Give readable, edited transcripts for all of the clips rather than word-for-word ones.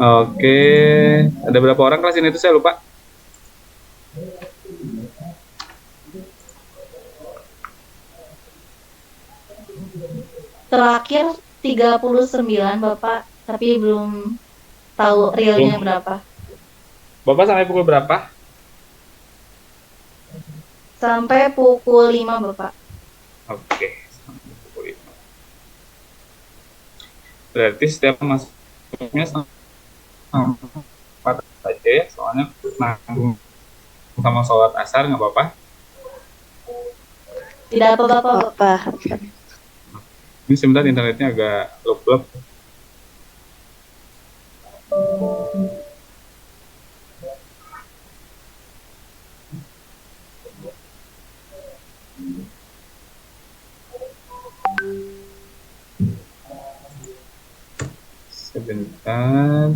Oke, ada berapa orang kelas ini tuh saya lupa. Terakhir 39 Bapak, tapi belum tahu realnya Belum. berapa. Bapak sampai pukul berapa? Sampai pukul 5 Bapak. Oke, sampai pukul 5. Berarti setiap masuknya sama 4 saja ya, soalnya nanggung sama sholat asar nggak apa-apa. Tidak apa Bapak. Bapak. Ini sebentar internetnya agak lop-lop. Sebentar.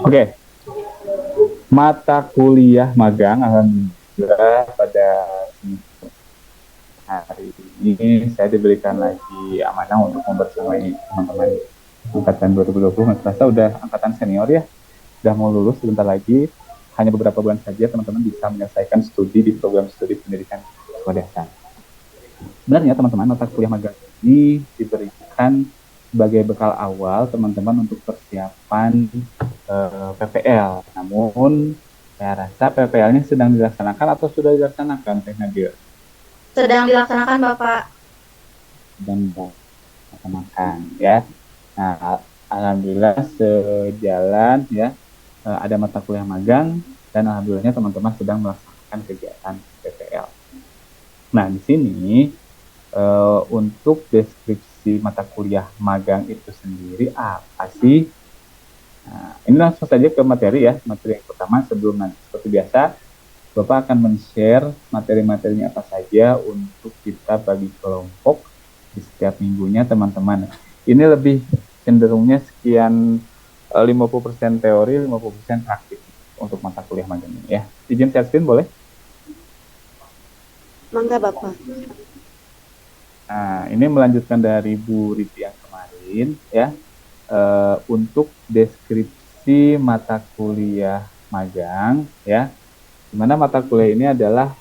Oke, mata kuliah magang alhamdulillah pada hari ini saya diberikan lagi amanah untuk membersamai teman-teman angkatan 2020. Nggak terasa udah angkatan senior ya, udah mau lulus sebentar lagi. Hanya beberapa bulan saja teman-teman bisa menyelesaikan studi di program studi pendidikan sekolah dasar. Sebenarnya teman-teman mata kuliah magang ini diberikan sebagai bekal awal teman-teman untuk persiapan PPL. Namun saya rasa PPL-nya sedang dilaksanakan atau sudah dilaksanakan, Teh Nadia? Sedang dilaksanakan Bapak. Sedang dilaksanakan ya. Nah, alhamdulillah sejalan ya, ada mata kuliah magang dan alhamdulillahnya teman-teman sedang melaksanakan kegiatan PPL. Nah, di sini untuk deskripsi mata kuliah magang itu sendiri apa sih? Nah, ini langsung saja ke materi ya. Materi yang pertama sebelum nanti seperti biasa, Bapak akan men-share materi-materinya apa saja untuk kita bagi kelompok di setiap minggunya teman-teman. Ini lebih cenderungnya sekian 50% teori, 50% praktik untuk mata kuliah magang ini ya. Izin share screen boleh? Mangga Bapak. Nah, ini melanjutkan dari Bu Riti yang kemarin ya. Untuk deskripsi mata kuliah magang ya, di mana mata kuliah ini adalah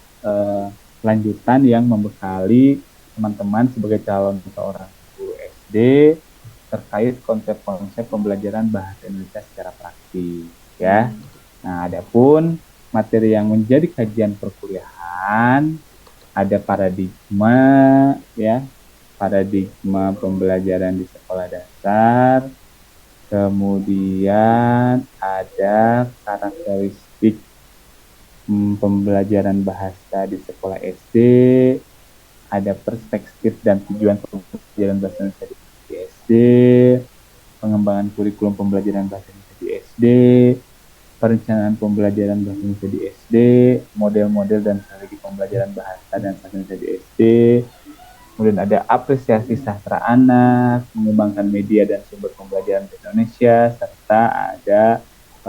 lanjutan yang membekali teman-teman sebagai calon seorang guru SD terkait konsep-konsep pembelajaran bahasa Indonesia secara praktis ya. Nah, adapun materi yang menjadi kajian perkuliahan ada paradigma ya, paradigma pembelajaran di sekolah dasar, kemudian ada karakteristik pembelajaran bahasa di sekolah SD, ada perspektif dan tujuan pembelajaran bahasa Indonesia di SD, pengembangan kurikulum pembelajaran bahasa Indonesia di SD, perencanaan pembelajaran bahasa Indonesia di SD, model-model dan strategi pembelajaran bahasa dan bahasa Indonesia di SD, kemudian ada apresiasi sastra anak, mengembangkan media dan sumber pembelajaran bahasa Indonesia, serta ada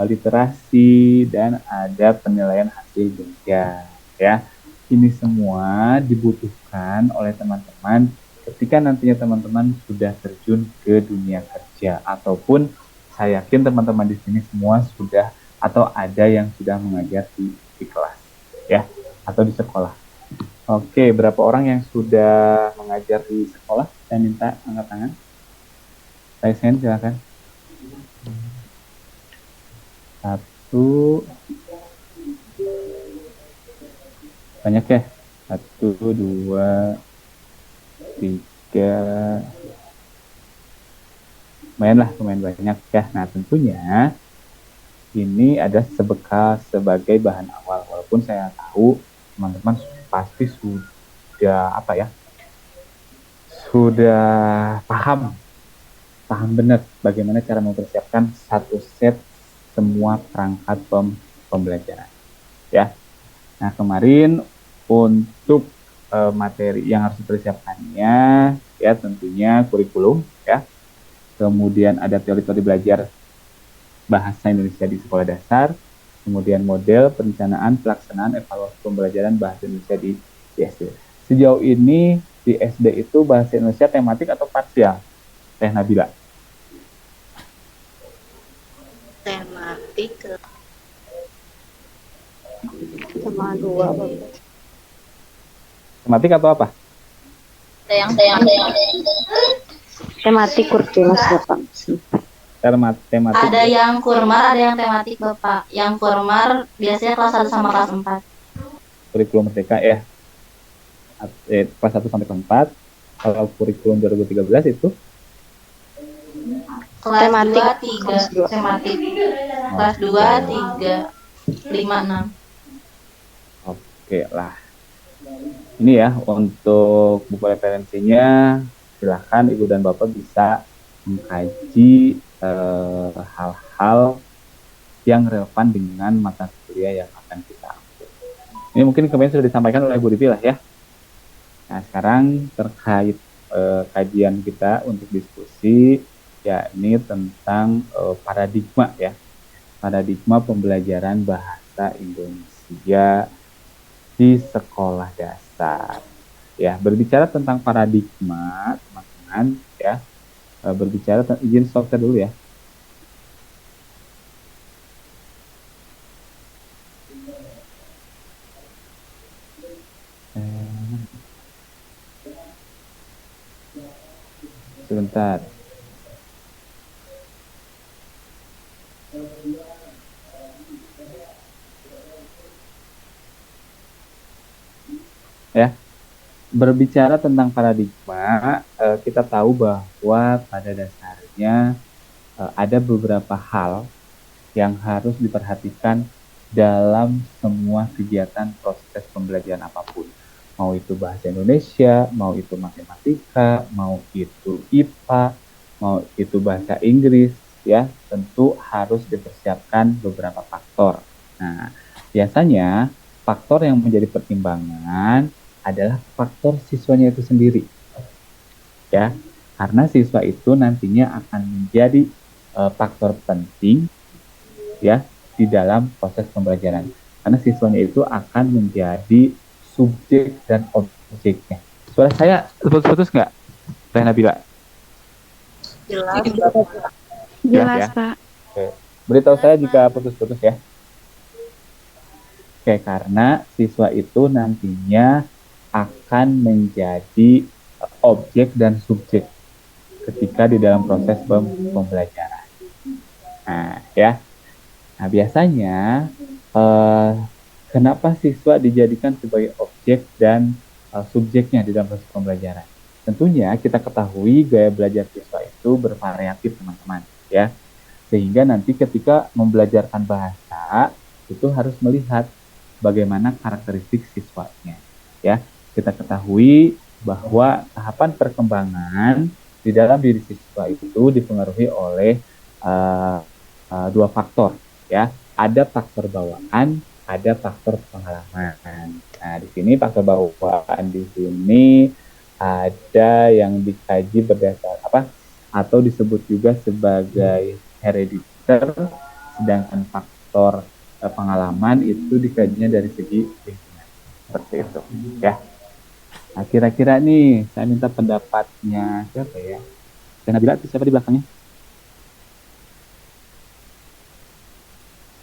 literasi dan ada penilaian hasil belajar ya. Ini semua dibutuhkan oleh teman-teman ketika nantinya teman-teman sudah terjun ke dunia kerja ataupun saya yakin teman-teman di sini semua sudah atau ada yang sudah mengajar di kelas ya atau di sekolah. Oke, berapa orang yang sudah mengajar di sekolah? Saya minta angkat tangan. Raise hand, silakan. Satu, Banyak ya? 1, 2, 3. Lumayan banyak ya. Nah, tentunya ini ada sebagai bahan awal. Walaupun saya tahu teman-teman pasti sudah sudah paham benar bagaimana cara mempersiapkan satu set semua perangkat pembelajaran ya. Nah, kemarin untuk materi yang harus dipersiapkannya ya tentunya kurikulum ya. Kemudian ada teori-teori belajar bahasa Indonesia di sekolah dasar, kemudian model perencanaan, pelaksanaan, evaluasi pembelajaran bahasa Indonesia di SD. Sejauh ini di SD itu bahasa Indonesia tematik atau parsial, Teh Nabila? Tematik sama 2 Bapak. Tematik atau apa? Tematik kurtilas Bapak. Tematik. ada yang kurmar, ada yang tematik Bapak. Yang kurmar biasanya kelas 1 sama kelas 4. Kurikulum Merdeka ya. Kelas 1 sampai kelas 4. Kalau kurikulum 2013 itu kelas Tematik. 2, 3 tematik. Kelas 2, 3, 5, 6. Oke lah. Ini ya untuk buku referensinya, silahkan Ibu dan Bapak bisa mengkaji hal-hal yang relevan dengan mata kuliah yang akan kita ambil. Ini mungkin kemarin sudah disampaikan oleh Bu Rivi lah ya. Nah, sekarang terkait kajian kita untuk diskusi, yakni tentang paradigma ya. Paradigma pembelajaran bahasa Indonesia di sekolah dasar. Ya, berbicara tentang paradigma, teman-teman, ya. Berbicara tentang izin stop dulu ya. Sebentar. Ya, berbicara tentang paradigma, kita tahu bahwa pada dasarnya ada beberapa hal yang harus diperhatikan dalam semua kegiatan proses pembelajaran apapun. Mau itu bahasa Indonesia, mau itu matematika, mau itu IPA, mau itu bahasa Inggris, ya tentu harus dipersiapkan beberapa faktor. Nah, biasanya faktor yang menjadi pertimbangan adalah faktor siswanya itu sendiri. Ya, karena siswa itu nantinya akan menjadi faktor penting ya di dalam proses pembelajaran. Karena siswanya itu akan menjadi subjek dan objeknya. Suara saya putus-putus nggak, Teh Nabila? Jelas. Jelas, ya? Pak. Oke. Beritahu saya jika putus-putus ya. Oke, karena siswa itu nantinya akan menjadi objek dan subjek ketika di dalam proses pembelajaran. Nah, ya. Nah, biasanya kenapa siswa dijadikan sebagai objek dan subjeknya di dalam proses pembelajaran? Tentunya kita ketahui gaya belajar siswa itu bervariatif, teman-teman, ya. Sehingga nanti ketika membelajarkan bahasa itu harus melihat bagaimana karakteristik siswanya, ya. Kita ketahui bahwa tahapan perkembangan di dalam diri siswa itu dipengaruhi oleh dua faktor, ya. Ada faktor bawaan, ada faktor pengalaman. Nah, di sini faktor bawaan di sini ada yang dikaji berdasar atau disebut juga sebagai herediter, sedangkan faktor pengalaman itu dikajinya dari segi lingkungan. Seperti itu, ya. Nah, kira-kira nih saya minta pendapatnya siapa ya? Saya Nabila, siapa di belakangnya?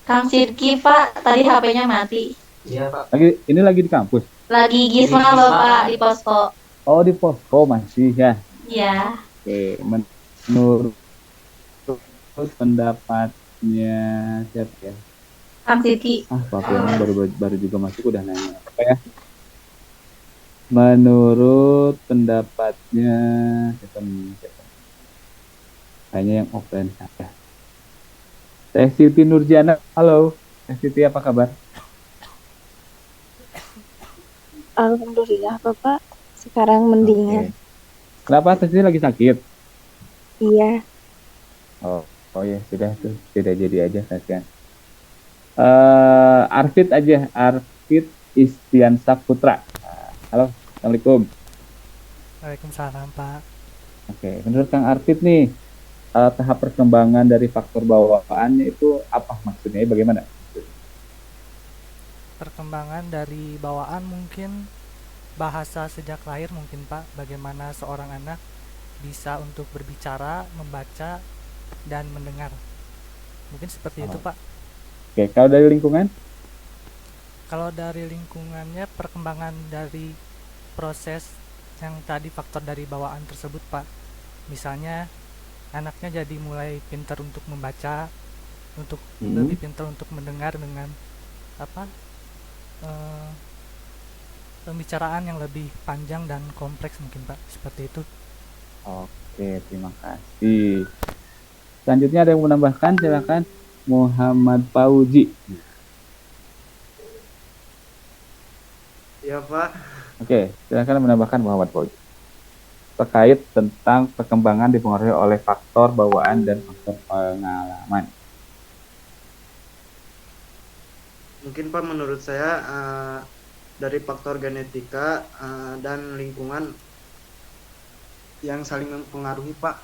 Kang Sidki, Pak, tadi HP-nya mati. Iya, Pak. Ini lagi di kampus? Lagi Gisma, Bapak, di posko. Oh, di posko masih ya? Iya. Oke, menurut pendapatnya siapa ya? Kang Sidki. Pak Firman baru juga masuk udah nanya apa ya? menurut pendapatnya siapa? Kayaknya yang offline saja. Teh Siti Nurjana, halo. Teh Siti apa kabar? Alhamdulillah Bapak. Sekarang Oke. mendingan. Kenapa Teh Siti lagi sakit? Iya. Oh, oh ya sudah tuh, tidak jadi aja kasihan. Arfit aja, Arfit Istiansa Putra. Halo, Assalamualaikum. Waalaikumsalam Pak. Oke, menurut Kang Arfit nih, tahap perkembangan dari faktor bawaannya itu apa maksudnya? Bagaimana? Perkembangan dari bawaan mungkin bahasa sejak lahir mungkin Pak. Bagaimana seorang anak bisa untuk berbicara, membaca, dan mendengar. Mungkin seperti itu Oh, Pak. oke, kalau dari lingkungan, Kalau dari lingkungannya perkembangan dari proses yang tadi faktor dari bawaan tersebut Pak. Misalnya anaknya jadi mulai pintar untuk membaca, untuk lebih hmm, pintar untuk mendengar dengan apa eh, pembicaraan yang lebih panjang dan kompleks mungkin Pak, seperti itu. oke, terima kasih. Selanjutnya ada yang menambahkan, silakan. Muhammad Fauzi. Ya Pak, Oke, silakan menambahkan Muhammad Fauzi. Terkait tentang perkembangan dipengaruhi oleh faktor bawaan dan faktor pengalaman. mungkin Pak menurut saya dari faktor genetika dan lingkungan yang saling mempengaruhi Pak.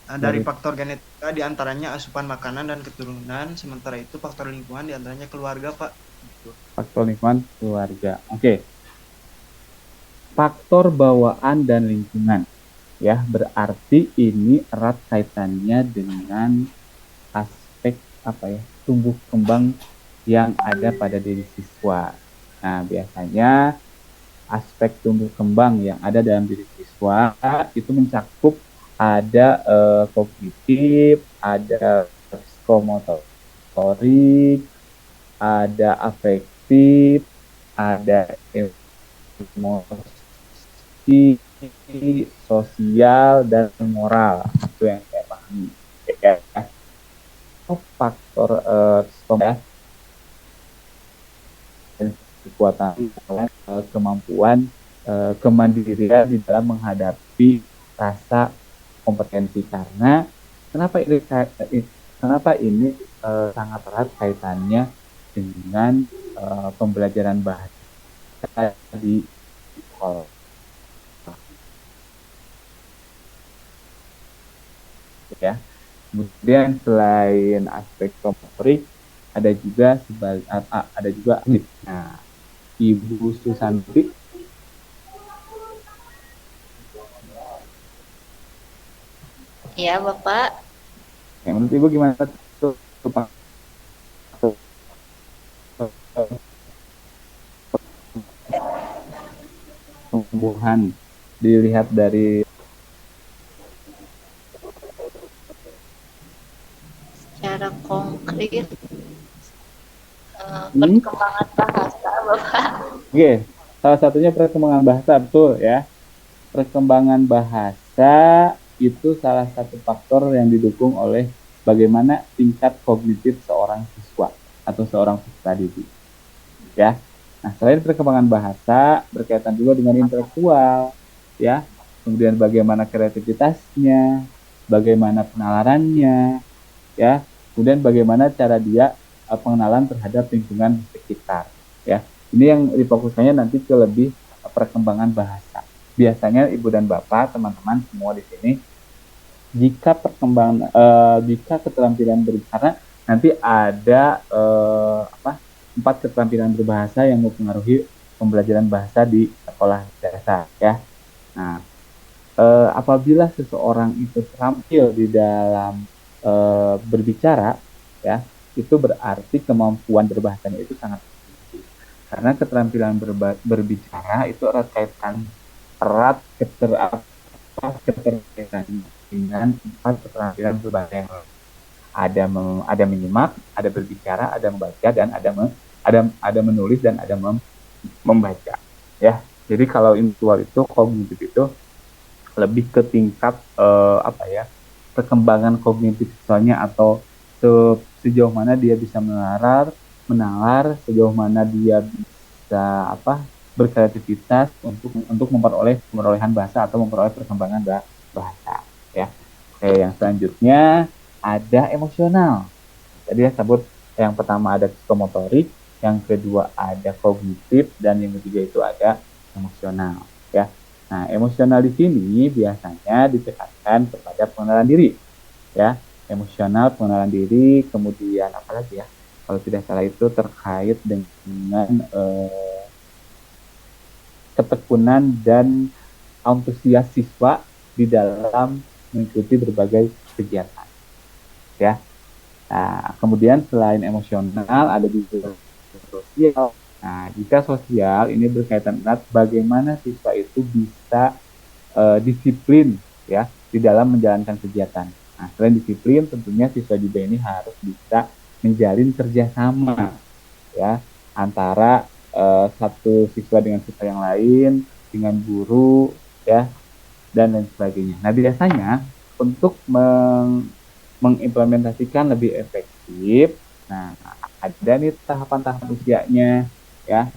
Dari Dari faktor genetika diantaranya asupan makanan dan keturunan, sementara itu faktor lingkungan diantaranya keluarga Pak. Gitu. faktor lingkungan keluarga. Oke, faktor bawaan dan lingkungan. Ya, berarti ini erat kaitannya dengan aspek apa ya, tumbuh kembang yang ada pada diri siswa. Nah, biasanya aspek tumbuh kembang yang ada dalam diri siswa itu mencakup ada kognitif, ada psikomotorik, ada afektif, ada emosi, sosial, dan moral. Itu yang saya pahami. Ya, faktor ya, kekuatan, kemampuan, kemandirian di dalam menghadapi rasa kompetensi. Karena kenapa ini sangat erat kaitannya dengan pembelajaran bahasa di sekolah, ya. Kemudian selain aspek motorik, ada juga nah, Ibu Susanti. Ya, Bapak. Ya, menurut Ibu gimana tuh pertumbuhan dilihat dari Secara konkret, ini? perkembangan bahasa, Bapak. Oke, salah satunya perkembangan bahasa, betul ya. Perkembangan bahasa itu salah satu faktor yang didukung oleh bagaimana tingkat kognitif seorang siswa atau seorang peserta didik, ya. Nah, selain perkembangan bahasa, berkaitan juga dengan intelektual, ya. Kemudian bagaimana kreativitasnya, bagaimana penalarannya, ya. Kemudian bagaimana cara dia pengenalan terhadap lingkungan sekitar, ya. Ini yang difokuskannya nanti ke lebih perkembangan bahasa. Biasanya Ibu dan Bapak, teman-teman semua di sini, jika keterampilan berbicara nanti ada 4 keterampilan berbahasa yang mempengaruhi pembelajaran bahasa di sekolah dasar, ya. Nah, apabila seseorang itu terampil di dalam berbicara, ya, itu berarti kemampuan berbahasanya itu sangat tinggi. Karena keterampilan berbicara itu erat keterkaitan dengan 4 keterampilan berbahasa yang lain. Ada menyimak, ada berbicara, ada membaca, dan ada menulis, dan ada membaca, ya. Jadi kalau intelektual itu, kognitif itu lebih ke tingkat perkembangan kognitif siswanya, atau sejauh mana dia bisa menalar, sejauh mana dia bisa berkreativitas untuk memperoleh perolehan bahasa atau memperoleh perkembangan bahasa, ya. Oke, yang selanjutnya ada emosional. Tadi ya sebut, yang pertama ada psikomotorik, yang kedua ada kognitif, dan yang ketiga itu ada emosional, ya. Nah, emosional di sini biasanya ditekankan kepada pengenalan diri, ya. Emosional, pengenalan diri, kemudian apa lagi ya? Kalau tidak salah itu terkait dengan ketekunan dan antusias siswa di dalam mengikuti berbagai kegiatan, ya. Nah, kemudian selain emosional ada juga sosial. Nah, jika sosial ini berkaitan erat bagaimana siswa itu bisa disiplin, ya, di dalam menjalankan kegiatan. Nah, selain disiplin, tentunya siswa juga ini harus bisa menjalin kerjasama, ya, antara satu siswa dengan siswa yang lain, dengan guru, ya, dan lain sebagainya. Nah, biasanya untuk mengimplementasikan lebih efektif, nah, ada nih tahapan-tahapan usianya, ya.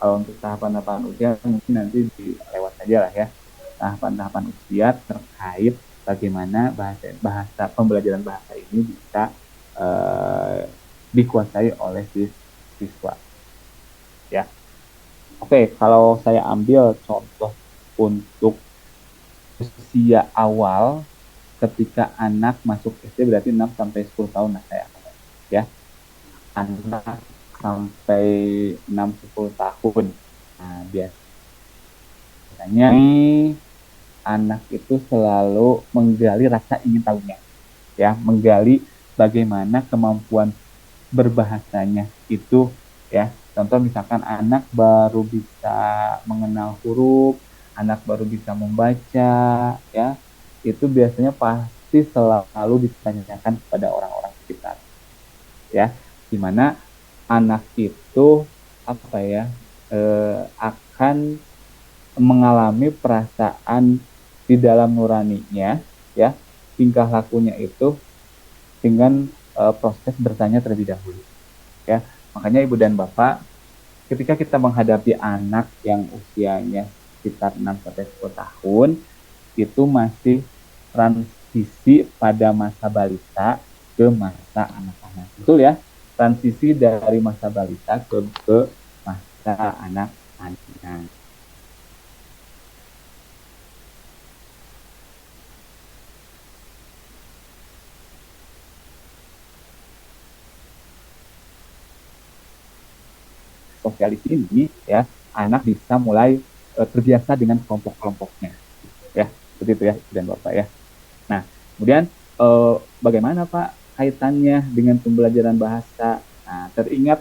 Kalau untuk tahapan-tahapan usia mungkin nanti dilewat saja lah, ya. Tahapan-tahapan usia terkait bagaimana bahasa pembelajaran bahasa ini bisa dikuasai oleh siswa, ya. Oke, kalau saya ambil contoh untuk usia awal ketika anak masuk SD berarti 6 sampai 10 tahun lah saya, ya. Anak sampai 6-10 tahun. Nah, biasanya anak itu selalu menggali rasa ingin tahunya, ya, menggali bagaimana kemampuan berbahasanya itu, ya. Contoh misalkan anak baru bisa mengenal huruf, anak baru bisa membaca, ya. Itu biasanya pasti selalu ditanyakan kepada orang-orang sekitar, ya. Dimana anak itu akan mengalami perasaan di dalam nuraninya, ya, tingkah lakunya itu dengan proses bertanya terlebih dahulu, ya. Makanya ibu dan bapak, ketika kita menghadapi anak yang usianya sekitar 6 sampai 10 tahun, itu masih transisi pada masa balita ke masa anak-anak. Betul ya? Transisi dari masa balita ke masa anak-anak. Sosialis ini, ya, anak bisa mulai terbiasa dengan kelompok-kelompoknya, ya, seperti itu ya dan bapak, ya. Nah, kemudian bagaimana Pak kaitannya dengan pembelajaran bahasa? Nah, teringat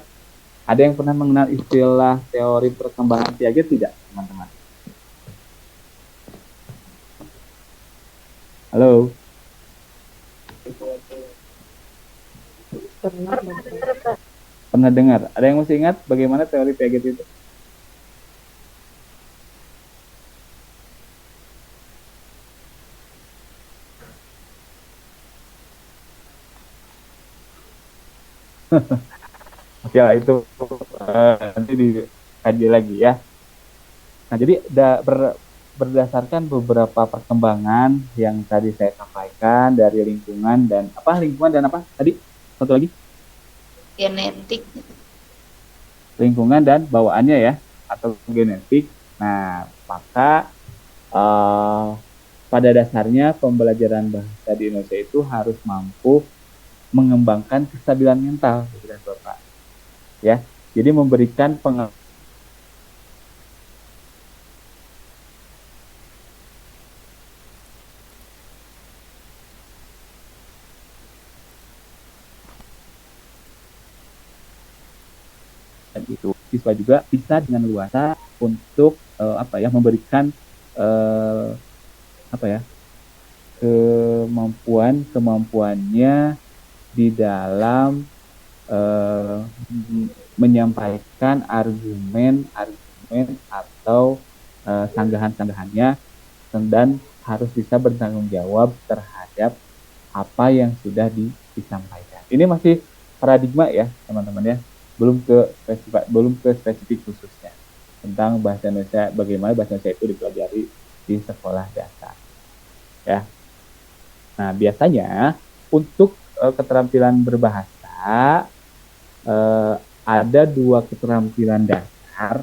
ada yang pernah mengenal istilah teori perkembangan Piaget tidak, teman-teman? Halo? Pernah dengar? Ada yang masih ingat bagaimana teori Piaget itu? Oke lah, itu nanti dikaji lagi, ya. Nah, jadi berdasarkan beberapa perkembangan yang tadi saya sampaikan dari lingkungan dan apa tadi? Satu lagi? Genetik. Lingkungan dan bawaannya, ya, atau genetik. Nah, maka pada dasarnya pembelajaran bahasa di Indonesia itu harus mampu mengembangkan kestabilan mental, Bapak, ya. Jadi memberikan itu siswa juga bisa dengan luasa untuk memberikan kemampuannya di dalam menyampaikan argumen atau sanggahan-sanggahannya dan harus bisa bertanggung jawab terhadap apa yang sudah disampaikan. Ini masih paradigma ya teman-teman ya, belum ke spesifik khususnya tentang bahasa Indonesia, bagaimana bahasa Indonesia itu dipelajari di sekolah dasar ya. Nah biasanya untuk keterampilan berbahasa ada 2 keterampilan dasar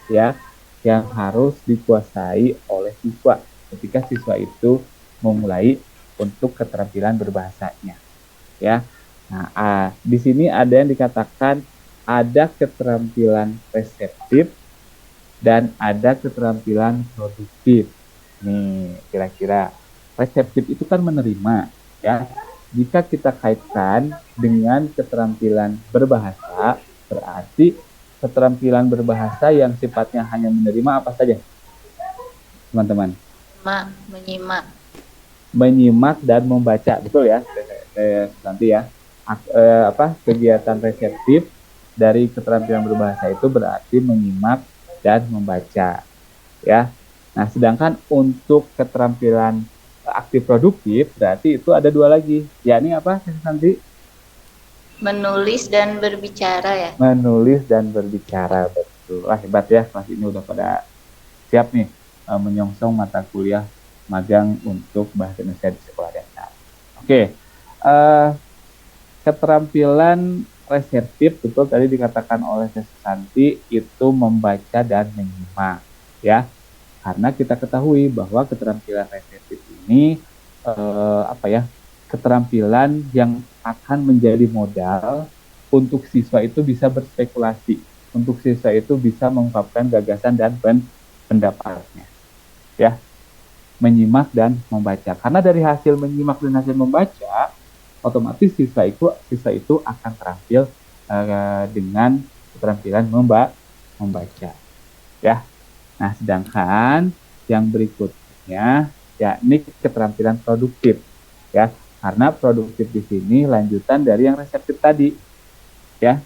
ya yang harus dikuasai oleh siswa ketika siswa itu memulai untuk keterampilan berbahasanya ya. Nah, di sini ada yang dikatakan ada keterampilan reseptif dan ada keterampilan produktif. Nih, kira-kira reseptif itu kan menerima ya. Jika kita kaitkan dengan keterampilan berbahasa, berarti keterampilan berbahasa yang sifatnya hanya menerima apa saja, teman-teman? Menyimak dan membaca, betul ya? Nanti ya. Kegiatan reseptif dari keterampilan berbahasa itu berarti menyimak dan membaca, ya. Nah, sedangkan untuk keterampilan aktif produktif berarti itu ada 2 lagi, yakni apa nanti? Menulis dan berbicara ya. Menulis dan berbicara, betul. Wah, hebat ya, kelas ini udah pada siap nih menyongsong mata kuliah magang untuk bahasa Indonesia di sekolah dasar. Oke, keterampilan reseptif betul tadi dikatakan oleh Santi itu membaca dan menyimak ya, karena kita ketahui bahwa keterampilan reseptif ini keterampilan yang akan menjadi modal untuk siswa itu bisa berspekulasi, untuk siswa itu bisa mengungkapkan gagasan dan pendapatnya ya. Menyimak dan membaca, karena dari hasil menyimak dan hasil membaca otomatis siswa itu akan terampil dengan keterampilan membaca ya. Nah, sedangkan yang berikutnya yakni keterampilan produktif ya, karena produktif di sini lanjutan dari yang reseptif tadi ya.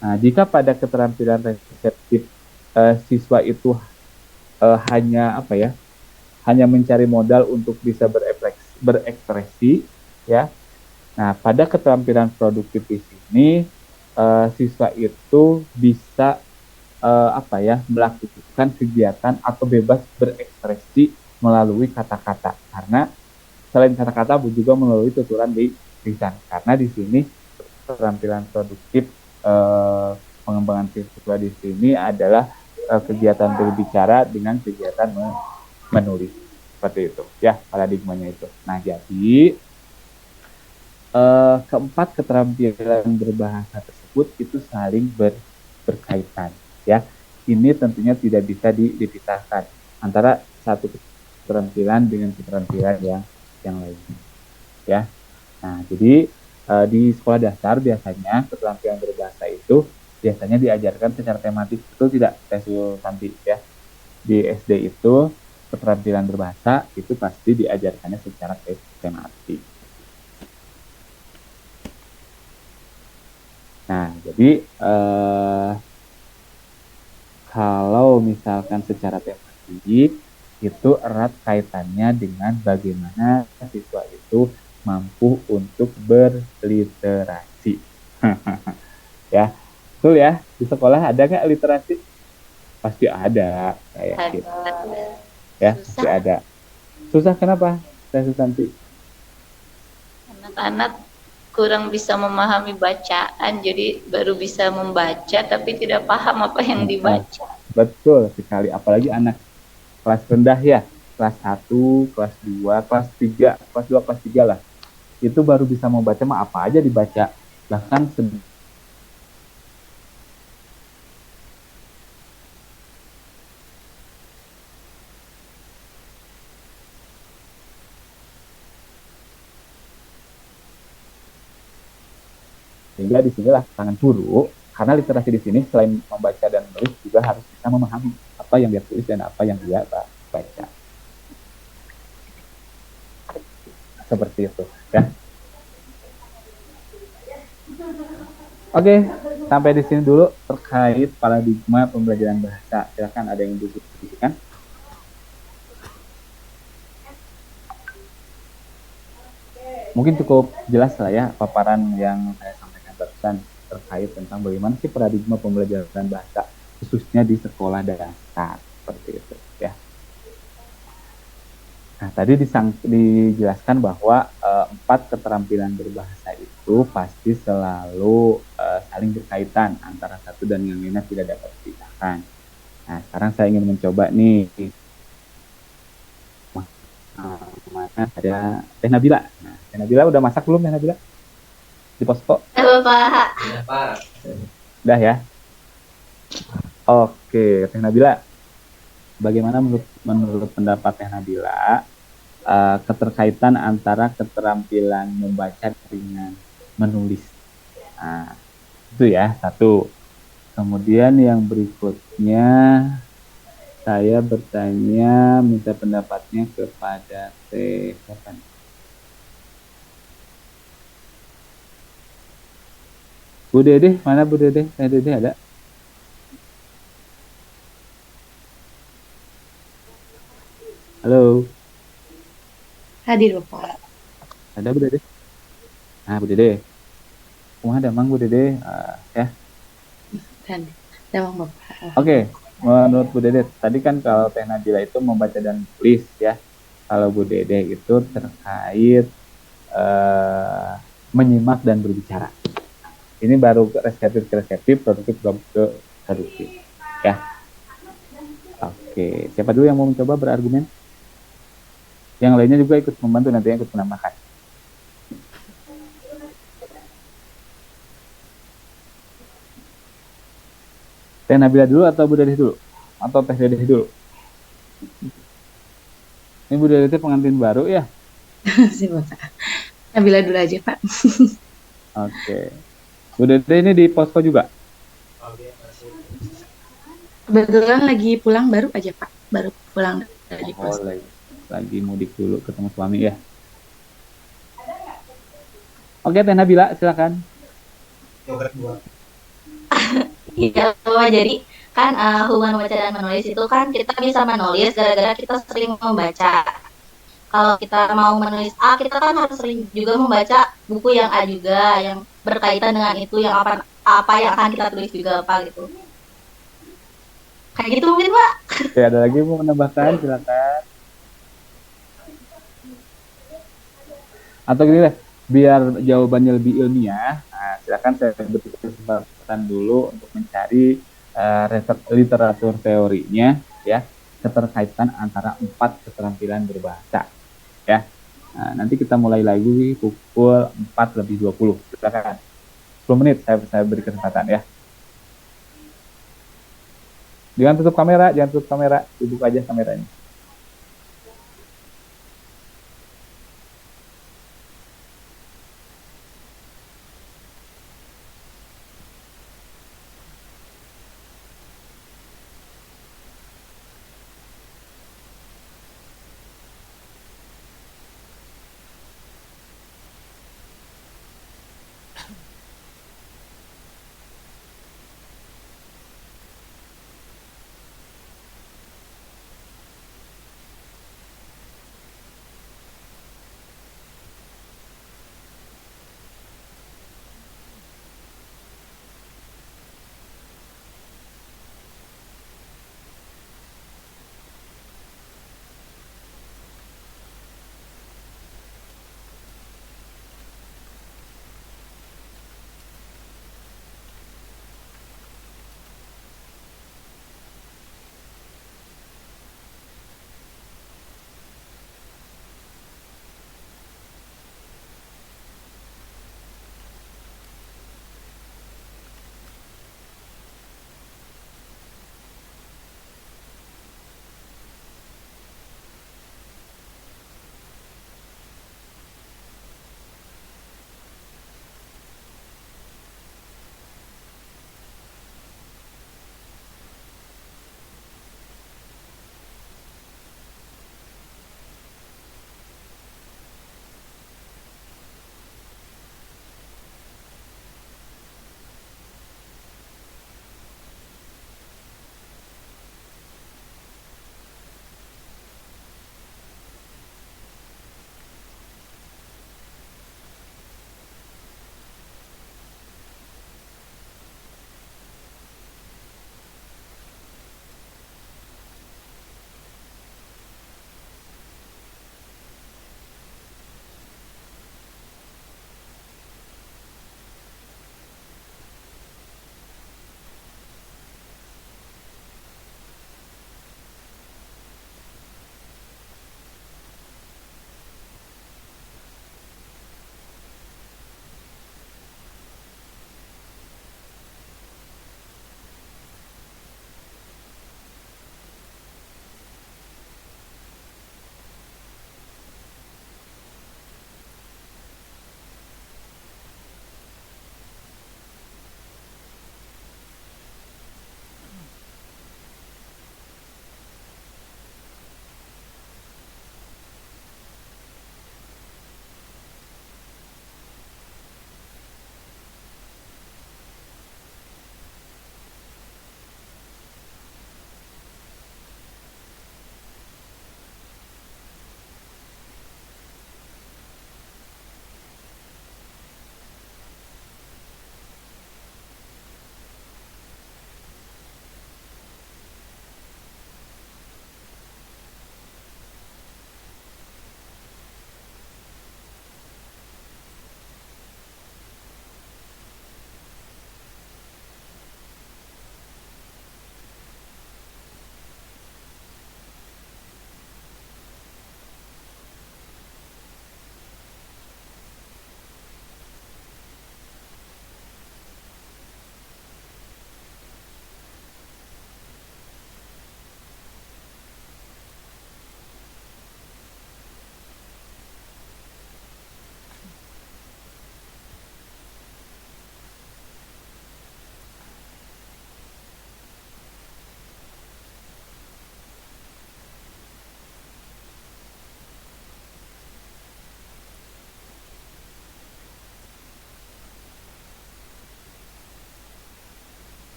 Nah, jika pada keterampilan reseptif siswa itu hanya mencari modal untuk bisa berekspresi ya. Nah, pada keterampilan produktif di sini siswa itu bisa melakukan kegiatan atau bebas berekspresi melalui kata-kata, karena selain kata-kata juga melalui tuturan di lisan, karena di sini keterampilan produktif pengembangan siswa di sini adalah kegiatan berbicara dengan kegiatan menulis, seperti itu ya paradigmanya itu. Nah, jadi keempat keterampilan berbahasa tersebut itu saling berkaitan ya. Ini tentunya tidak bisa dipisahkan antara satu keterampilan dengan keterampilan yang lainnya ya. Nah, jadi di sekolah dasar biasanya keterampilan berbahasa itu biasanya diajarkan secara tematik, betul tidak Santi ya? Di SD itu keterampilan berbahasa itu pasti diajarkannya secara tematik. Nah, jadi kalau misalkan secara tematik itu erat kaitannya dengan bagaimana siswa itu mampu untuk berliterasi. Ya, betul ya. Di sekolah ada nggak literasi? Pasti ada, saya yakin. Ya, pasti ada. Susah kenapa, Teh Susanti? Anak-anak kurang bisa memahami bacaan, jadi baru bisa membaca tapi tidak paham apa yang dibaca. Betul sekali, apalagi anak kelas rendah ya, kelas 1, kelas 2, kelas 3, kelas 2, kelas 3 lah. Itu baru bisa membaca mah apa aja dibaca. Bahkan sehingga disinilah tangan guru, karena literasi di sini selain membaca dan menulis juga harus bisa memahami apa yang dia tulis dan apa yang dia baca. Seperti itu ya. Oke, sampai di sini dulu terkait paradigma pembelajaran bahasa. Silakan ada yang butuh Mungkin cukup jelas lah ya paparan yang saya sampaikan barusan terkait tentang bagaimana sih paradigma pembelajaran bahasa khususnya di sekolah dasar seperti itu ya. Nah, tadi dijelaskan bahwa empat keterampilan berbahasa itu pasti selalu saling berkaitan antara satu dan yang lainnya tidak dapat dipisahkan. Nah, sekarang saya ingin mencoba nih mana ada Teh Nabila. Nah, Teh Nabila udah masak belum Teh Nabila? Di posko? Bapak. Udah ya? Oke, Teh Nabila. Bagaimana menurut pendapat Teh Nabila keterkaitan antara keterampilan membaca dengan menulis? Nah, itu ya, satu. Kemudian yang berikutnya saya bertanya, minta pendapatnya kepada Teh siapa nih? Bu Dede, mana Bu Dede? Teh Dede ada? Halo, Hadir Bapak. ada Bu Dede? Nah, Bu Dede. Kumaha ada Mang Bu Dede? Ya. Dan Damang Bapak. Oke, menurut Bu Dede, tadi kan kalau Teh Nabila itu membaca dan menulis ya. Kalau Bu Dede itu terkait menyimak dan berbicara. Ini baru reseptif ke reseptif, produktif ke produktif. Ya. Oke, siapa dulu yang mau mencoba berargumen? Yang lainnya juga ikut membantu, nanti yang ikut menambahkan. Teh Nabila dulu atau Bu Dede dulu? Atau Teh Dede dulu? Ini Bu Dede pengantin baru ya? Si Bapak. Nabila dulu aja Pak. Oke. Bu Dede ini di posko juga? Kebetulan lagi pulang baru aja Pak. Baru pulang dari Oh, pos. lagi mudik dulu ketemu suami ya. Oke, Teh Nabila, silakan. Iya, Bapak. Jadi kan hubungan membaca dan menulis itu kan kita bisa menulis gara-gara kita sering membaca. Kalau kita mau menulis A, kita kan harus sering juga membaca buku yang A juga, yang berkaitan dengan itu, yang apa yang akan kita tulis juga apa gitu. Kayak gitu mungkin, Pak. Oke, ada lagi mau menambahkan, silakan. Atau gini deh, biar jawabannya lebih ilmiah, nah, silakan saya beri kesempatan dulu untuk mencari literatur teorinya, ya, keterkaitan antara empat keterampilan berbahasa, ya. Nah, nanti kita mulai lagi pukul 4:20. Silakan. 10 menit saya beri kesempatan ya. Jangan tutup kamera, dibuka aja kameranya.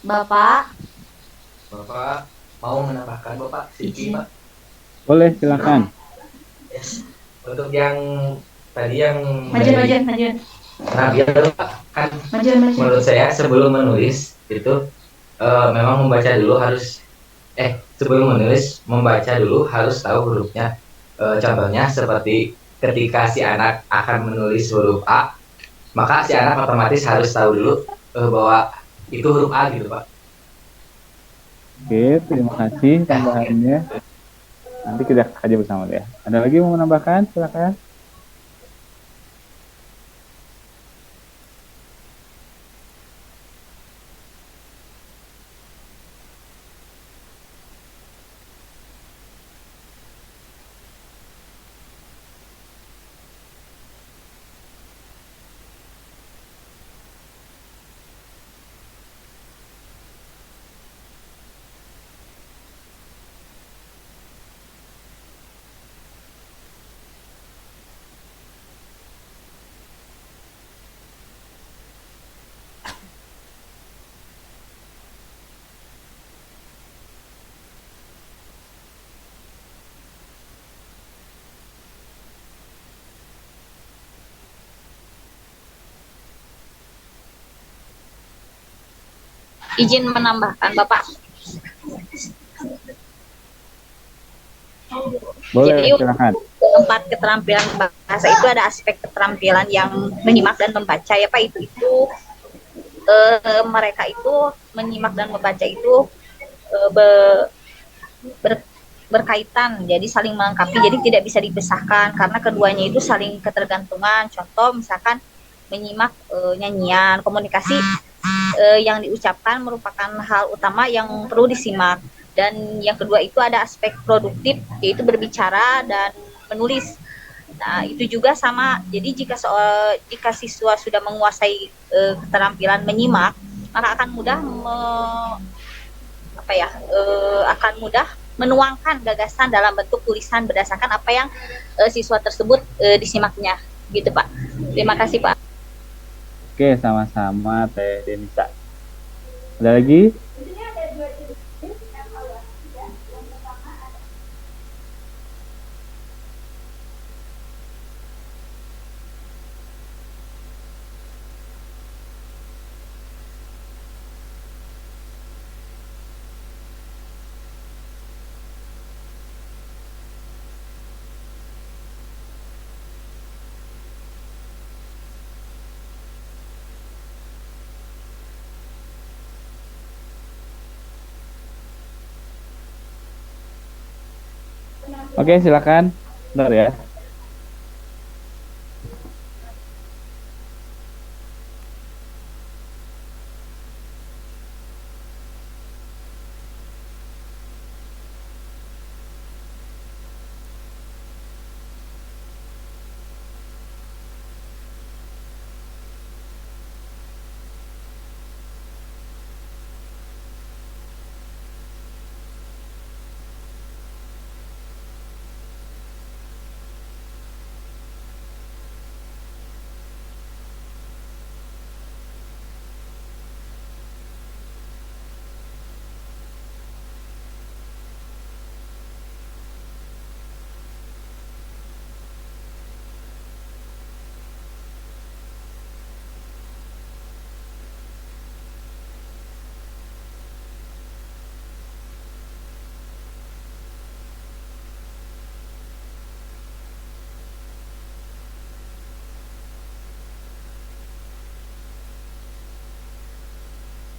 Bapak, Bapak mau menambahkan Bapak Siti, Izin. Pak? Boleh, silakan. Yes. Untuk yang tadi yang Majuan, dari majuan, majuan. Nabil, Pak, kan Majuan, majuan. menurut saya sebelum menulis itu memang membaca dulu harus sebelum menulis membaca dulu harus tahu hurufnya. Contohnya seperti ketika si anak akan menulis huruf A, maka si anak otomatis harus tahu dulu bahwa itu huruf A gitu, Pak. Oke, terima kasih tambahannya. Nanti kita kaji bersama ya. Ada lagi yang mau menambahkan? Silakan. izin menambahkan Bapak. Boleh, Jadi silakan. 4 keterampilan bahasa itu ada aspek keterampilan yang menyimak dan membaca ya Pak. Itu mereka itu menyimak dan membaca itu berkaitan, jadi saling melengkapi, jadi tidak bisa dipisahkan karena keduanya itu saling ketergantungan. Contoh misalkan menyimak nyanyian, komunikasi yang diucapkan merupakan hal utama yang perlu disimak. Dan yang kedua itu ada aspek produktif, yaitu berbicara dan menulis. Nah, itu juga sama. Jadi jika siswa sudah menguasai keterampilan menyimak, maka akan mudah akan mudah menuangkan gagasan dalam bentuk tulisan berdasarkan apa yang siswa tersebut disimaknya. Gitu, Pak. Terima kasih, Pak. Oke, sama-sama Teh Denisa. Ada lagi? Oke, silakan. Bentar ya.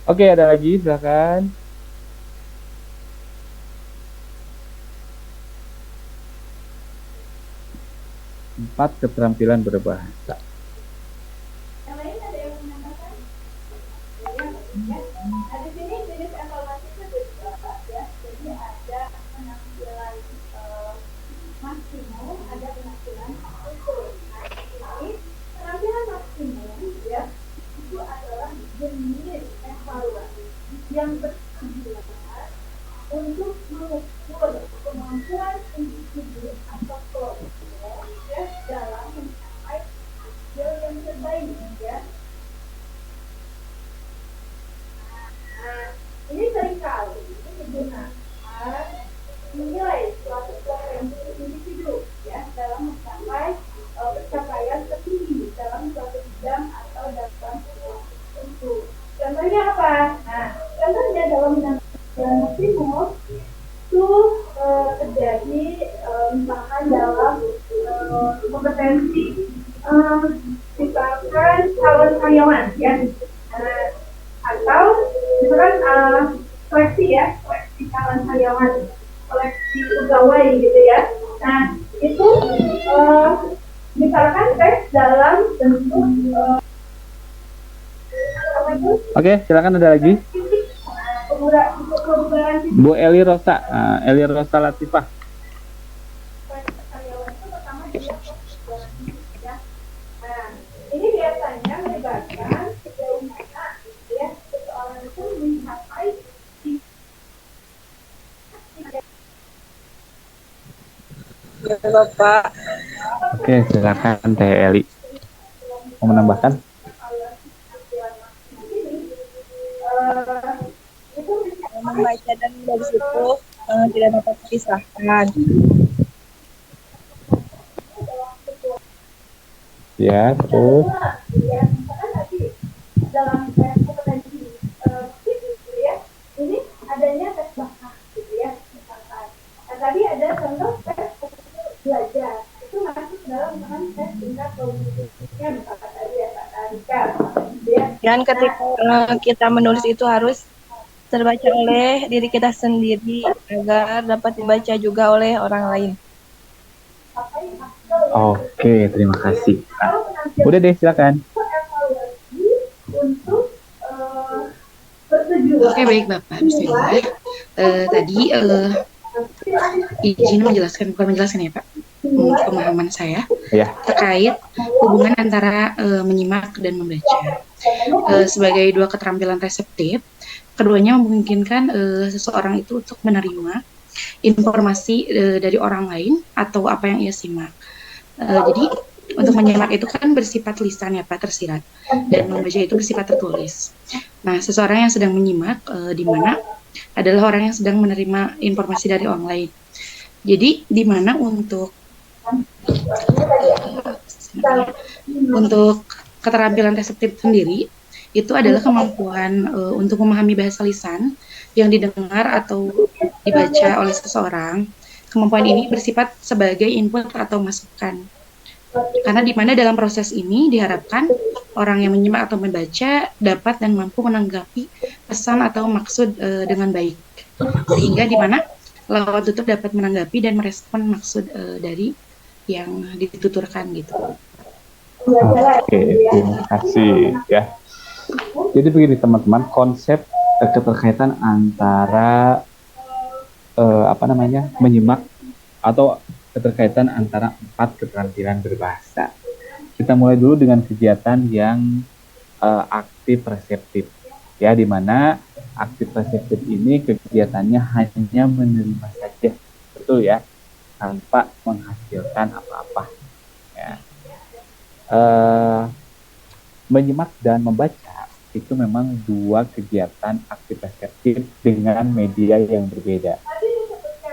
Oke, ada lagi, silakan. Empat keterampilan berbahasa. referensi misalkan calon karyawan ya. Atau misalkan seleksi ya, seleksi calon karyawan, seleksi pegawai gitu ya. Nah, itu misalkan tes dalam bentuk Oke, silakan ada lagi. Bu Eli Rosa, Eli Rosa Latifah. Ini biasanya melibatkan sejauh mana ya seseorang itu mencapai Ya, Bapak. Oke, silakan Teh Eli. Mau menambahkan? Membaca dan menulis itu tidak dapat dipisahkan. Ya, terus. dalam tes kompetensi gitu ya. Ini adanya tes bahasa gitu ya misalkan. Nah, tadi ada contoh tes belajar. Itu masuk dalam tes tingkat kognisinya misalkan tadi ya Kak Arika. Dan ketika kita menulis itu harus terbaca oleh diri kita sendiri agar dapat dibaca juga oleh orang lain. Oke, terima kasih. Nah, udah deh, silakan. Oke, baik Bapak. Bismillah. Tadi izin bukan menjelaskan ya Pak, pemahaman saya Ya. terkait hubungan antara menyimak dan membaca. Sebagai dua keterampilan reseptif, keduanya memungkinkan seseorang itu untuk menerima informasi dari orang lain atau apa yang ia simak. Jadi untuk menyimak itu kan bersifat lisan ya Pak, tersirat, dan membaca itu bersifat tertulis. Nah, seseorang yang sedang menyimak di mana adalah orang yang sedang menerima informasi dari orang lain. Jadi di mana untuk keterampilan reseptif sendiri itu adalah kemampuan untuk memahami bahasa lisan yang didengar atau dibaca oleh seseorang. Kemampuan ini bersifat sebagai input atau masukan. Karena di mana dalam proses ini diharapkan orang yang menyimak atau membaca dapat dan mampu menanggapi pesan atau maksud dengan baik. Sehingga di mana lawan tutur dapat menanggapi dan merespon maksud dari yang dituturkan gitu. Oke, terima kasih ya. Jadi begini teman-teman, konsep keterkaitan antara menyimak atau keterkaitan antara 4 keterampilan berbahasa. Kita mulai dulu dengan kegiatan yang aktif reseptif, ya, di mana aktif reseptif ini kegiatannya hanya menerima saja, betul ya, tanpa menghasilkan apa-apa. Ya. Menyimak dan membaca itu memang dua kegiatan aktif reseptif dengan media yang berbeda.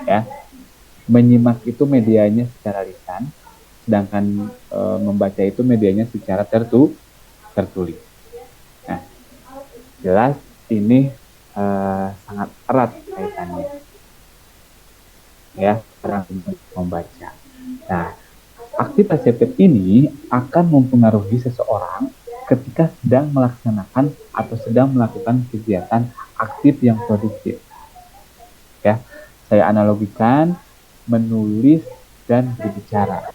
Ya. Menyimak itu medianya secara lisan, sedangkan membaca itu medianya secara tertulis. Nah, jelas ini sangat erat kaitannya, ya, orang membaca. Nah, aktif reseptif ini akan mempengaruhi seseorang ketika sedang melaksanakan atau sedang melakukan kegiatan aktif yang produktif. Ya, saya analogikan menulis dan berbicara.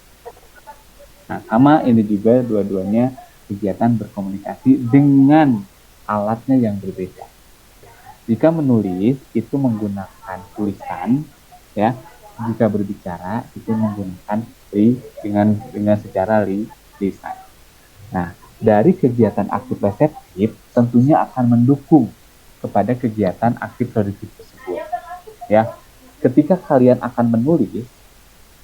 Nah, sama ini juga dua-duanya kegiatan berkomunikasi dengan alatnya yang berbeda. Jika menulis itu menggunakan tulisan, ya. Jika berbicara itu menggunakan dengan secara lisan. Nah, dari kegiatan aktif reseptif tentunya akan mendukung kepada kegiatan aktif produktif tersebut. Ya. Ketika kalian akan menulis,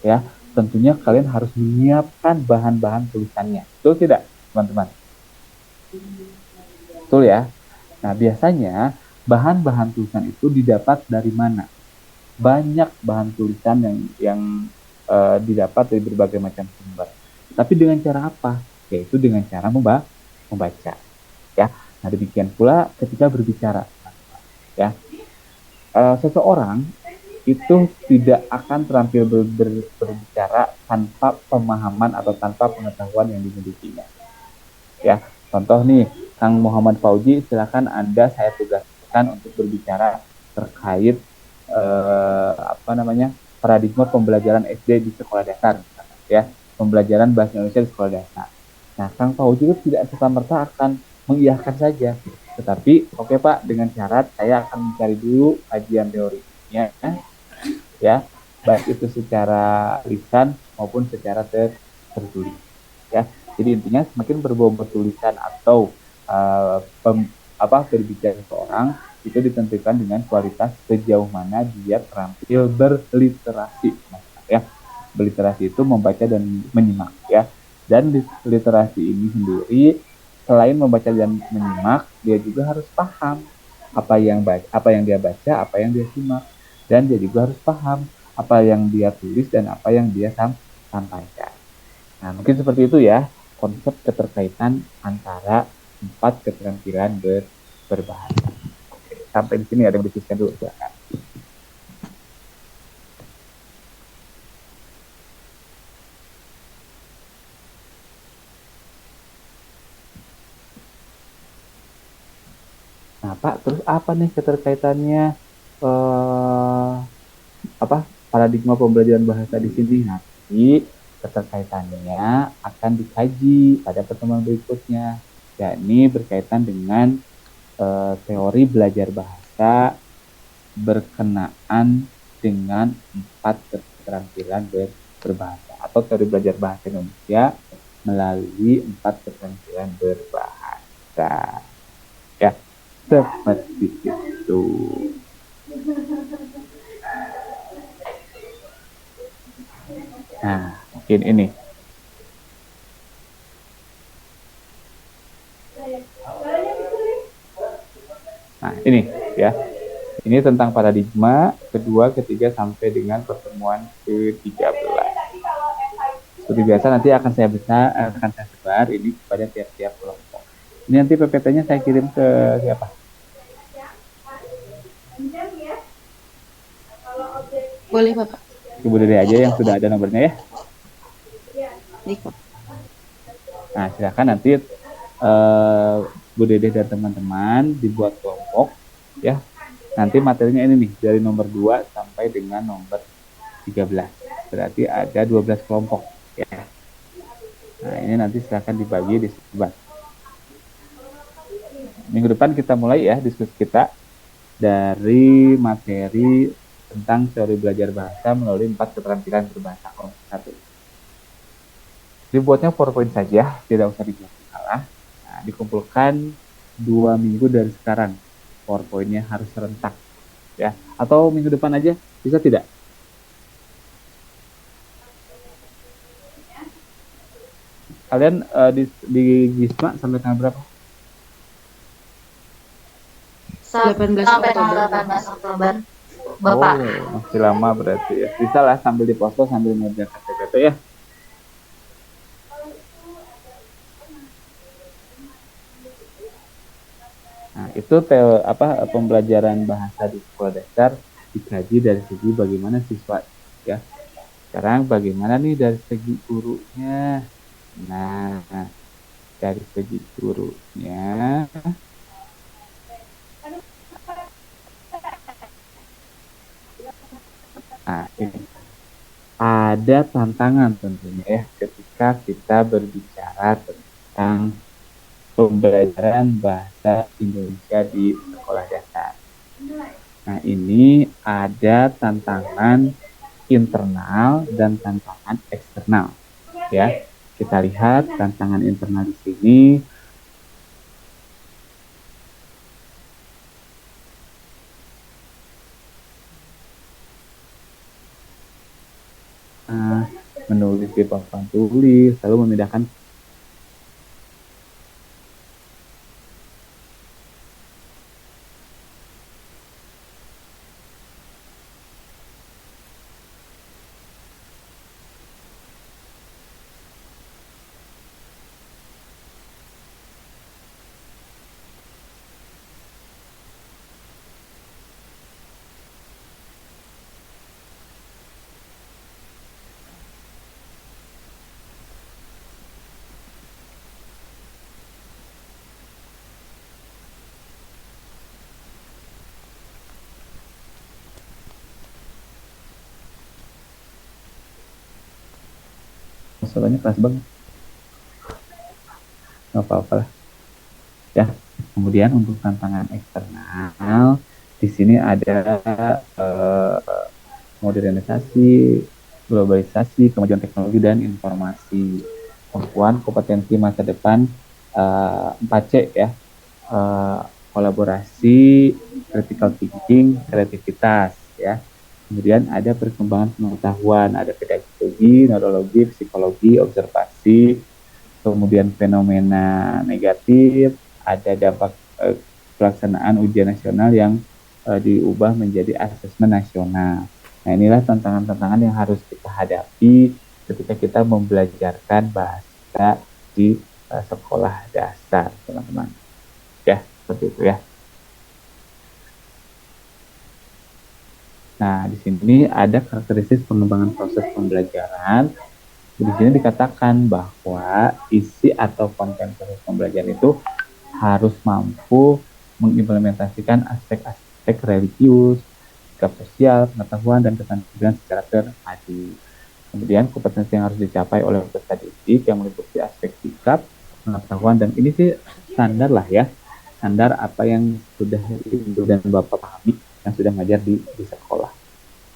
ya, tentunya kalian harus menyiapkan bahan-bahan tulisannya. Betul tidak, teman-teman? Betul ya? Nah, biasanya bahan-bahan tulisan itu didapat dari mana? Banyak bahan tulisan yang didapat dari berbagai macam sumber. Tapi dengan cara apa? Yaitu dengan cara membaca. Ya. Nah, demikian pula ketika berbicara. Ya. Seseorang itu tidak akan terampil berbicara tanpa pemahaman atau tanpa pengetahuan yang dimilikinya. Ya, contoh nih, Kang Muhammad Fauji, silakan Anda saya tugaskan untuk berbicara terkait paradigma pembelajaran SD di sekolah dasar, ya, pembelajaran bahasa Indonesia di sekolah dasar. Nah, Kang Fauji itu tidak serta-merta akan mengiyakan saja, tetapi oke Pak, dengan syarat saya akan mencari dulu kajian teorinya, ya, baik itu secara lisan maupun secara tertulis, ya. Jadi intinya semakin berbau bertulisan atau berbicara seorang itu ditentukan dengan kualitas sejauh mana dia terampil berliterasi, ya. Berliterasi itu membaca dan menyimak, ya. Dan literasi ini sendiri selain membaca dan menyimak, dia juga harus paham apa yang dia baca, apa yang dia simak, dan dia juga harus paham apa yang dia tulis dan apa yang dia sampaikan. Nah, mungkin seperti itu ya konsep keterkaitan antara 4 keterampilan berbahasa. Oke, sampai di sini ada yang diskusikan dulu, silakan. Nah, Pak, terus apa nih keterkaitannya paradigma pembelajaran bahasa di sini? Nanti keterkaitannya akan dikaji pada pertemuan berikutnya, yakni berkaitan dengan teori belajar bahasa berkenaan dengan 4 keterampilan berbahasa atau teori belajar bahasa Indonesia melalui 4 keterampilan berbahasa. Ya, seperti itu. Nah, mungkin ini. Nah, ini ya. Ini tentang paradigma kedua, ketiga sampai dengan pertemuan ke-13. Seperti biasa nanti akan saya sebar ini kepada tiap-tiap kelompok. Ini nanti PPT-nya saya kirim ke siapa? Boleh, Bapak. Ibu Dede aja yang sudah ada nomornya ya. Nah, silakan nanti Bu Dede dan teman-teman dibuat kelompok ya. Nanti materinya ini nih dari nomor 2 sampai dengan nomor 13. Berarti ada 12 kelompok ya. Nah, ini nanti silakan dibagi, disebar. Minggu depan kita mulai ya diskusi kita dari materi tentang teori belajar bahasa melalui 4 keterampilan berbahasa kelompok 1. Dibuatnya PowerPoint saja, tidak usah dibuat salah. Nah, dikumpulkan 2 minggu dari sekarang. PowerPoint-nya harus serentak ya. Atau minggu depan aja bisa tidak? Kalian di Gisma sampai tanggal berapa? Sampai tanggal 18 Oktober. Bapak. Oh, masih lama berarti ya. Bisa lah sambil diposto sambil mengerjakan PPT ya. Nah, itu pembelajaran bahasa di sekolah dasar dikaji dari segi bagaimana siswa ya. Sekarang bagaimana nih dari segi gurunya? Nah, dari segi gurunya ini ada tantangan tentunya ya ketika kita berbicara tentang pembelajaran bahasa Indonesia di sekolah dasar. Nah, ini ada tantangan internal dan tantangan eksternal. Ya, kita lihat tantangan internal di sini. Menulis di papan tulis, lalu memindahkan suaranya keras banget. Nggak apa-apa lah. Ya, kemudian untuk tantangan eksternal, di sini ada modernisasi, globalisasi, kemajuan teknologi dan informasi, kemampuan kompetensi masa depan 4C ya, kolaborasi, critical thinking, kreativitas ya. Kemudian ada perkembangan pengetahuan, ada pedagogi, neurologi, psikologi, observasi, kemudian fenomena negatif, ada dampak pelaksanaan ujian nasional yang diubah menjadi asesmen nasional. Nah, inilah tantangan-tantangan yang harus kita hadapi ketika kita membelajarkan bahasa di sekolah dasar, teman-teman. Ya, seperti itu ya. Nah, di sini ada karakteristik pengembangan proses pembelajaran. Di sini dikatakan bahwa isi atau konten proses pembelajaran itu harus mampu mengimplementasikan aspek-aspek religius, sikap sosial, pengetahuan, dan keterampilan secara terpadu. Kemudian kompetensi yang harus dicapai oleh peserta didik yang meliputi aspek sikap, pengetahuan, dan ini sih standar lah ya, standar apa yang sudah Ibu dan Bapak pahami yang sudah mengajar di sekolah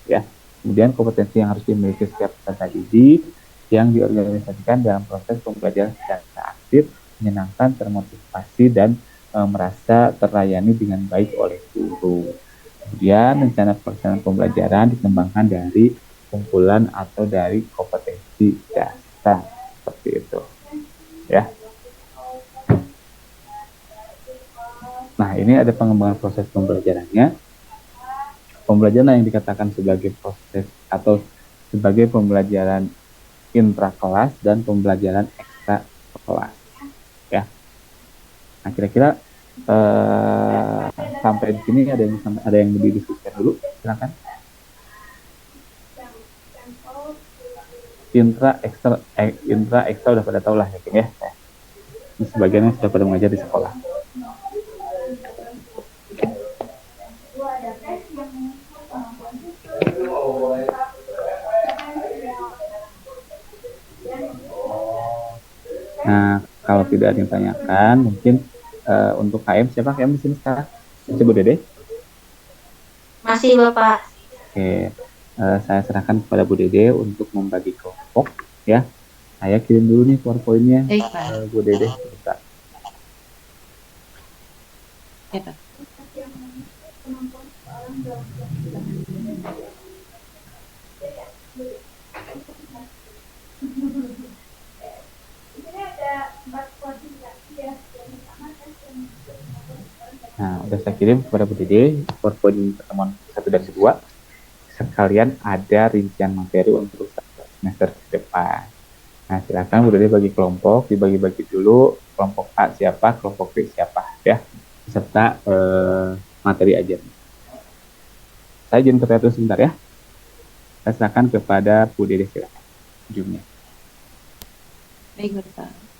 ya. Kemudian kompetensi yang harus dimiliki setiap peserta didik yang diorganisasikan dalam proses pembelajaran secara aktif, menyenangkan, termotivasi, dan merasa terlayani dengan baik oleh guru. Kemudian rencana pelaksanaan pembelajaran dikembangkan dari kumpulan atau dari kompetensi dasar seperti itu ya. Nah, ini ada pengembangan proses pembelajarannya. Pembelajaran yang dikatakan sebagai proses atau sebagai pembelajaran intrakelas dan pembelajaran ekstra kelas ya. Nah, kira-kira sampai di sini ada yang mau didiskusikan dulu, silakan. Intra ekstra udah pada tahu lah ya. Sebagiannya sudah pada mengajar di sekolah. Nah, kalau tidak ada yang tanyakan, mungkin untuk KM, siapa KM di sini sekarang? Coba Dede. Masih Bapak. Oke, saya serahkan kepada Bu Dede untuk membagi kelompok ya. Saya kirim dulu nih PowerPoint-nya, Bu Dede. Bisa. Ya, Pak. Nah, udah saya kirim kepada Bu Dede PowerPoint pertemuan 1 dan 2. Sekalian ada rincian materi untuk semester ke depan. Nah, silakan Bu Dede bagi kelompok, dibagi-bagi dulu. Kelompok A siapa, kelompok B siapa ya, serta materi aja. Saya izin ketua itu sebentar ya. Saya serahkan kepada Bu Dede, silakan ujungnya. Baik, Bapak.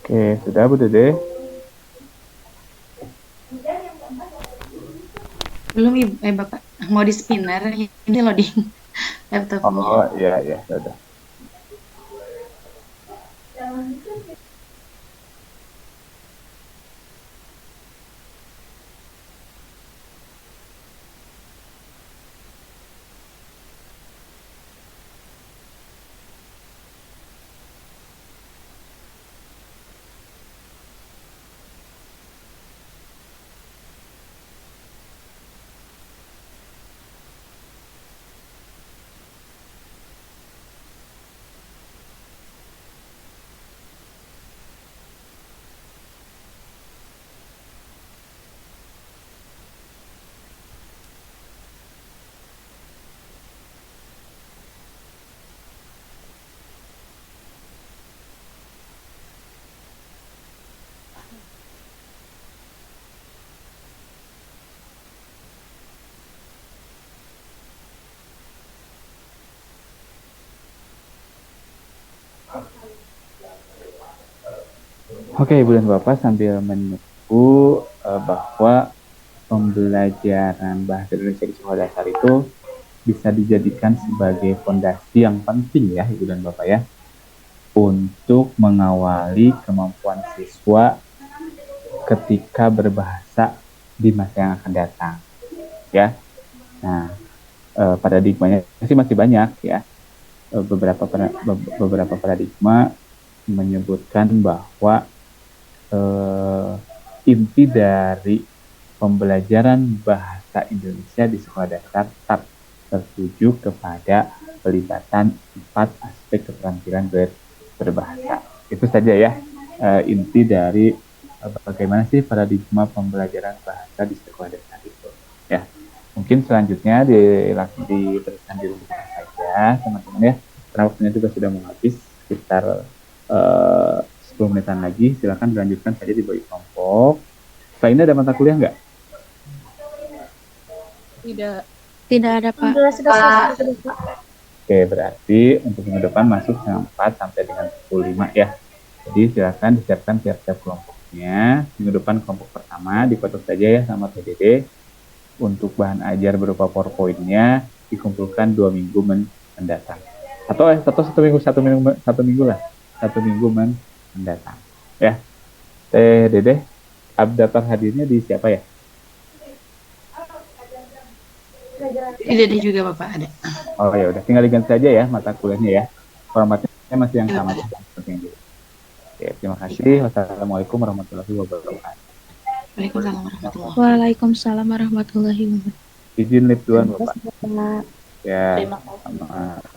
Oke, sudah Bu Dede? Belum Ibu, Bapak. Mau di spinner, ini loading laptopnya. Oh, iya, sudah. Oke, Ibu dan Bapak, sambil menunggu bahwa pembelajaran bahasa Indonesia di sekolah dasar itu bisa dijadikan sebagai fondasi yang penting ya, Ibu dan Bapak ya, untuk mengawali kemampuan siswa ketika berbahasa di masa yang akan datang, ya. Nah, paradigmanya sih masih banyak ya. Beberapa paradigma menyebutkan bahwa inti dari pembelajaran bahasa Indonesia di sekolah dasar tetap tertuju kepada pelibatan 4 aspek keterampilan berbahasa. Itu saja ya inti dari bagaimana sih paradigma pembelajaran bahasa di sekolah dasar itu. Ya, mungkin selanjutnya diteruskan di rumah saja teman-teman ya, karena waktunya juga sudah mau habis, sekitar 10 menitan lagi. Silakan dilanjutkan saja di bawah kelompok. Setelah ini ada mata kuliah nggak? Tidak ada Pak. Oke, berarti untuk minggu depan masuk jam 4 sampai dengan pukul 5 ya. Jadi silakan disiapkan tiap-tiap kelompoknya. Minggu depan kelompok pertama dikotak saja ya sama PDD. Untuk bahan ajar berupa PowerPoint-nya dikumpulkan 2 minggu mendatang. Atau satu minggu lah. 1 minggu mendatang. Ya. Teh Dede, daftar hadirnya di siapa ya? Tidak ada juga Bapak, ada. Oh ya udah, tinggal diganti saja ya mata kuliahnya ya. Formatnya masih yang sama seperti yang dulu. Oke, terima kasih. Wassalamualaikum warahmatullahi wabarakatuh. Waalaikumsalam warahmatullahi wabarakatuh. Waalaikumsalam warahmatullahi wabarakatuh. Izin live duluan Terima Bapak. kasih, Bapak. Ya, Terima kasih. sama.